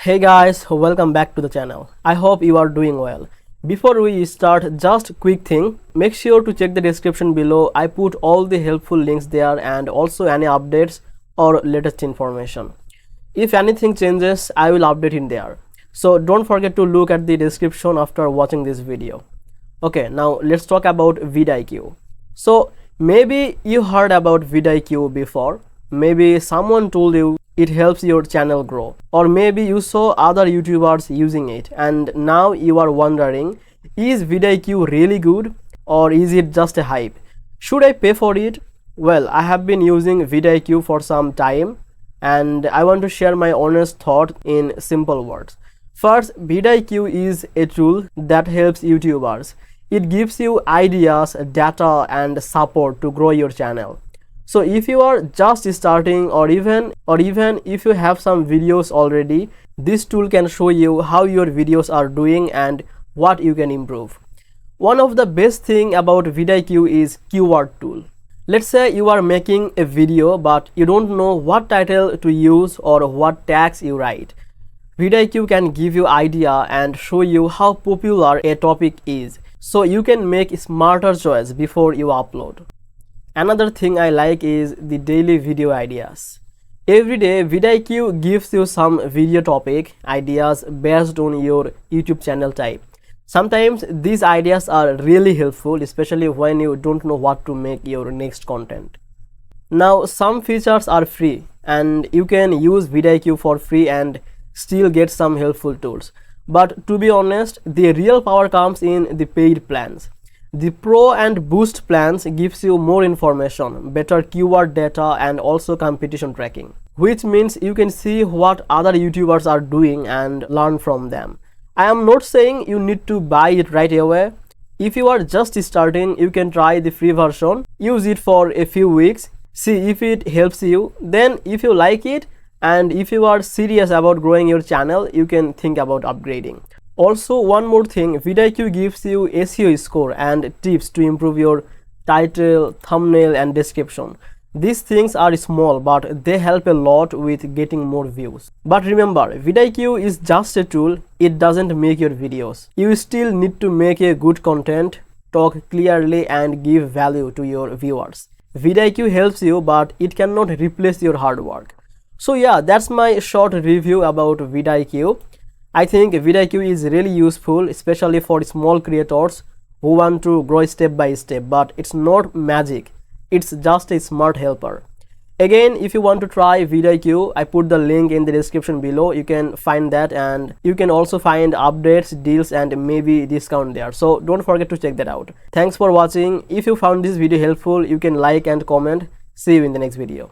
Hey guys, welcome back to the channel. I hope you are doing well. Before we start, just quick thing, make sure to check the description below. I put all the helpful links there and also any updates or latest information. If anything changes, I will update in there. So don't forget to look at the description after watching this video. Okay, now let's talk about VidIQ. So maybe you heard about VidIQ before. Maybe someone told you it helps your channel grow, or maybe you saw other YouTubers using it and now you are wondering, is VidIQ really good or is it just a hype? Should I pay for it? Well, I have been using VidIQ for some time and I want to share my honest thought in simple words. First, VidIQ is a tool that helps YouTubers. It gives you ideas, data and support to grow your channel. So if you are just starting or even if you have some videos already, this tool can show you how your videos are doing and what you can improve. One of the best thing about VidIQ is keyword tool. Let's say you are making a video but you don't know what title to use or what tags you write. VidIQ can give you idea and show you how popular a topic is, so you can make smarter choice before you upload. Another thing I like is the daily video ideas. Every day VidIQ gives you some video topic ideas based on your YouTube channel type. Sometimes these ideas are really helpful, especially when you don't know what to make your next content. Now some features are free and you can use VidIQ for free and still get some helpful tools. But to be honest, the real power comes in the paid plans. The Pro and Boost plans gives you more information, better keyword data and also competition tracking, which means you can see what other YouTubers are doing and learn from them. I am not saying you need to buy it right away. If you are just starting, you can try the free version, use it for a few weeks, see if it helps you. Then if you like it and if you are serious about growing your channel, you can think about upgrading. Also, one more thing, VidIQ gives you SEO score and tips to improve your title, thumbnail and description. These things are small but they help a lot with getting more views. But remember, VidIQ is just a tool, it doesn't make your videos. You still need to make a good content, talk clearly and give value to your viewers. VidIQ helps you but it cannot replace your hard work. So yeah, that's my short review about VidIQ. I think VidIQ is really useful, especially for small creators who want to grow step by step, but it's not magic, it's just a smart helper. Again, if you want to try VidIQ, I put the link in the description below. You can find that and you can also find updates, deals and maybe discount there. So don't forget to check that out. Thanks for watching. If you found this video helpful, you can like and comment. See you in the next video.